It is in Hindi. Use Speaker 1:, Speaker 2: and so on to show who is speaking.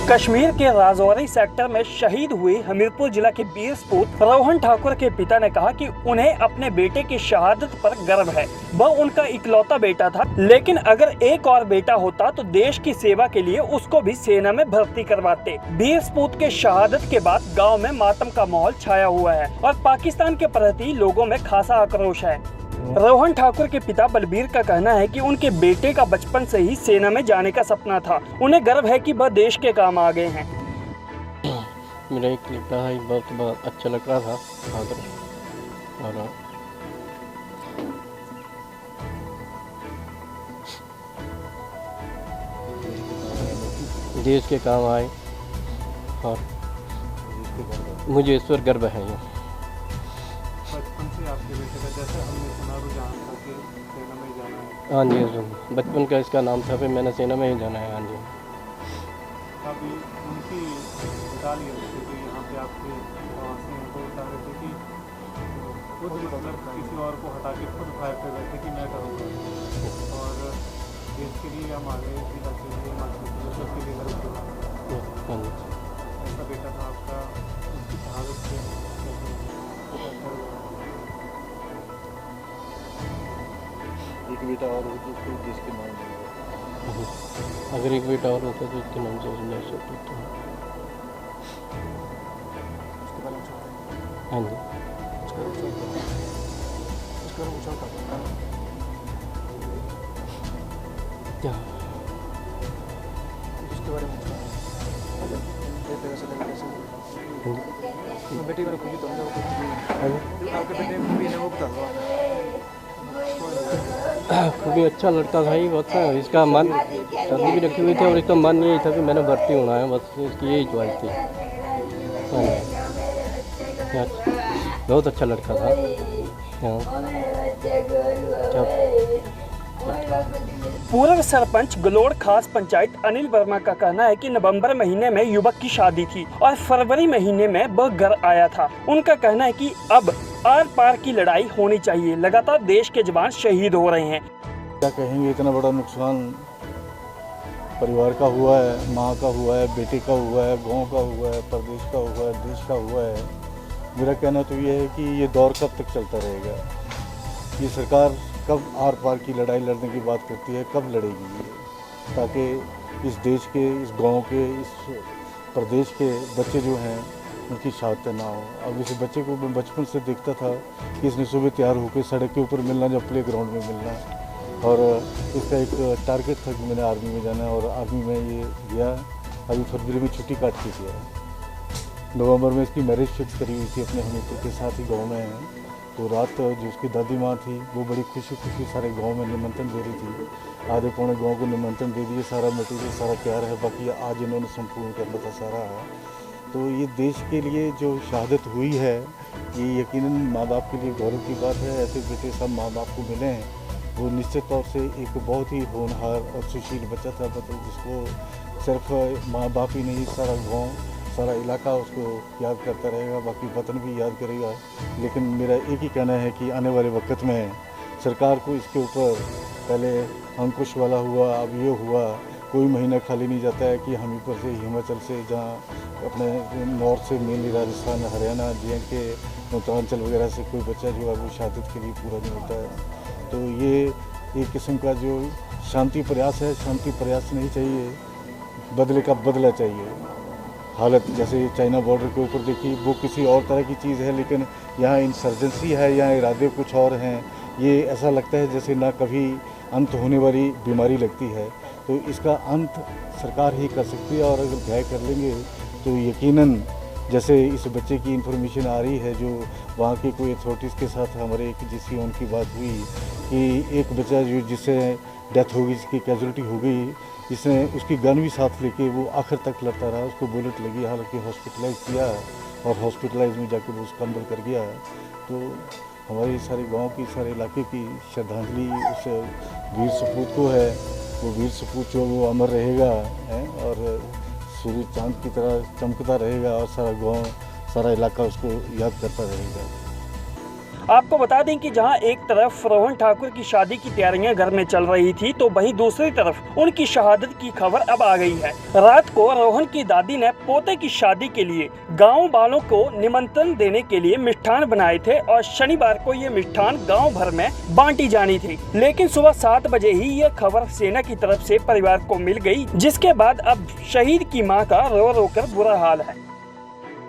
Speaker 1: कश्मीर के राजौरी सेक्टर में शहीद हुए हमीरपुर जिला के वीर सपूत रोहन ठाकुर के पिता ने कहा कि उन्हें अपने बेटे की शहादत पर गर्व है। वह उनका इकलौता बेटा था, लेकिन अगर एक और बेटा होता तो देश की सेवा के लिए उसको भी सेना में भर्ती करवाते। वीर सपूत के शहादत के बाद गाँव में मातम का माहौल छाया हुआ है और पाकिस्तान के प्रति लोगों में खासा आक्रोश है। रोहन ठाकुर के पिता बलबीर का कहना है कि उनके बेटे का बचपन से ही सेना में जाने का सपना था। उन्हें गर्व है कि वह देश के काम आ गए हैं।
Speaker 2: मेरा एक लिखा है, बहुत अच्छा लग रहा था और देश के काम आए और मुझे इस पर गर्व है।
Speaker 3: बचपन से आपके बेटे का, जैसे हमने सुना रुझान था कि सेना में जाना है।
Speaker 2: हाँ जी, बचपन का इसका नाम था, फिर मैंने सेना में ही जाना है। हाँ जी,
Speaker 3: अभी उनकी बता लिए थे कि यहाँ पे आपके प्रवासी हैं, तो बता रहे थे कि खुद मतलब किसी और को हटा के खुद फायर कर रहे थे कि मैं करूँगा और देश के लिए हमारे पिता के लिए के लिए गर्व करना।
Speaker 2: हाँ जी।
Speaker 3: ऐसा बेटा था आपका, उसकी शहादत से
Speaker 4: एक बेटा और होता तो जिसके नाम नहीं।
Speaker 2: अगर एक बेटा और होता तो इसके नाम से ले सकते थे। हाँ जी, क्या
Speaker 3: उसके बारे में बेटे को खुद तो आपके बेटे को भी वो बता दो।
Speaker 2: खूब अच्छा लड़का था ही, बहुत इसका मन शादी भी रखी हुई थी और इसका मन यही था कि मैंने भर्ती होना है, बस इसकी यही ख्वाहिश थी। बहुत अच्छा लड़का था।
Speaker 1: पूर्व सरपंच गलोड़ खास पंचायत अनिल वर्मा का कहना है कि नवंबर महीने में युवक की शादी थी और फरवरी महीने में वह घर आया था। उनका कहना है कि अब आर पार की लड़ाई होनी चाहिए। लगातार देश के जवान शहीद हो रहे हैं।
Speaker 4: क्या कहेंगे, इतना बड़ा नुकसान परिवार का हुआ है, माँ का हुआ है, बेटे का हुआ है, गांव का हुआ है, प्रदेश का हुआ है, देश का हुआ है। मेरा कहना तो ये है कि ये दौर कब तक चलता रहेगा। ये सरकार कब आर पार की लड़ाई लड़ने की बात करती है, कब लड़ेगी ये, ताकि इस देश के, इस गांव के, इस प्रदेश के बच्चे जो हैं उनकी शहादत ना हो। अब इस बच्चे को मैं बचपन से देखता था कि इसने सुबह तैयार होकर सड़क के ऊपर मिलना, जब प्ले ग्राउंड में मिलना, और इसका एक टारगेट था कि मैंने आर्मी में जाना है और आर्मी में ये गया। अभी फरवरी में छुट्टी काट के गया। नवंबर में इसकी मैरिज फिक्स करी हुई थी अपने हमीरपुर के साथ ही गाँव में है। तो रात जो उसकी दादी माँ थी वो बड़ी खुशी खुशी सारे गांव में निमंत्रण दे रही थी। आधे पौने गांव को निमंत्रण दे दिए, सारा मटेरियल सारा तैयार है, बाकी आज इन्होंने संपूर्ण करना था सारा। तो ये देश के लिए जो शहादत हुई है, ये यकीनन माँ बाप के लिए गौरव की बात है। ऐसे बेटे सब माँ बाप को मिले हैं। वो निश्चित तौर से एक बहुत ही होनहार और सुशील बच्चा था, मतलब जिसको सिर्फ माँ बाप ही नहीं, सारा गाँव, सारा इलाका उसको याद करता रहेगा, बाकी वतन भी याद करेगा। लेकिन मेरा एक ही कहना है कि आने वाले वक्त में सरकार को इसके ऊपर, पहले अंकुश वाला हुआ, अब ये हुआ, कोई महीना खाली नहीं जाता है कि हमीरपुर से, हिमाचल से, जहाँ अपने नॉर्थ से मेनली राजस्थान, हरियाणा, जे.एंड.के, उत्तरांचल वगैरह से कोई बच्चा जो है वो शहादत के लिए पूरा नहीं होता है। तो ये एक किस्म का जो शांति प्रयास है, शांति प्रयास नहीं चाहिए, बदले का बदला चाहिए। हालत जैसे चाइना बॉर्डर के ऊपर देखिए, वो किसी और तरह की चीज़ है, लेकिन यहाँ इंसर्जेंसी है, यहाँ इरादे कुछ और हैं। ये ऐसा लगता है जैसे ना कभी अंत होने वाली बीमारी लगती है। तो इसका अंत सरकार ही कर सकती है, और अगर न्याय कर लेंगे तो यकीनन, जैसे इस बच्चे की इन्फॉर्मेशन आ रही है, जो वहाँ की कोई अथॉरिटीज़ के साथ हमारे एक जिसकी उनकी बात हुई कि एक बच्चा जो जिससे डेथ हो गई, जिसकी कैजुअलिटी हो गई, इसने उसकी गन भी साथ लेके वो आखिर तक लड़ता रहा, उसको बुलेट लगी, हालांकि हॉस्पिटलाइज किया और हॉस्पिटलाइज में जाकर वो उसका अंदर कर गया। तो हमारे सारे गांव की, सारे इलाके की श्रद्धांजलि उस वीर सपूत को है। वो वीर सपूत जो वो अमर रहेगा है और सूर्य चांद की तरह चमकता रहेगा, और सारा गांव, सारा इलाका उसको याद करता रहेगा।
Speaker 1: आपको बता दें कि जहां एक तरफ रोहन ठाकुर की शादी की तैयारियां घर में चल रही थी, तो वहीं दूसरी तरफ उनकी शहादत की खबर अब आ गई है। रात को रोहन की दादी ने पोते की शादी के लिए गाँव वालों को निमंत्रण देने के लिए मिष्ठान बनाए थे और शनिवार को ये मिष्ठान गाँव भर में बांटी जानी थी। लेकिन सुबह 7 बजे ही ये खबर सेना की तरफ से परिवार को मिल गई, जिसके बाद अब शहीद की मां का रो रो कर बुरा हाल है।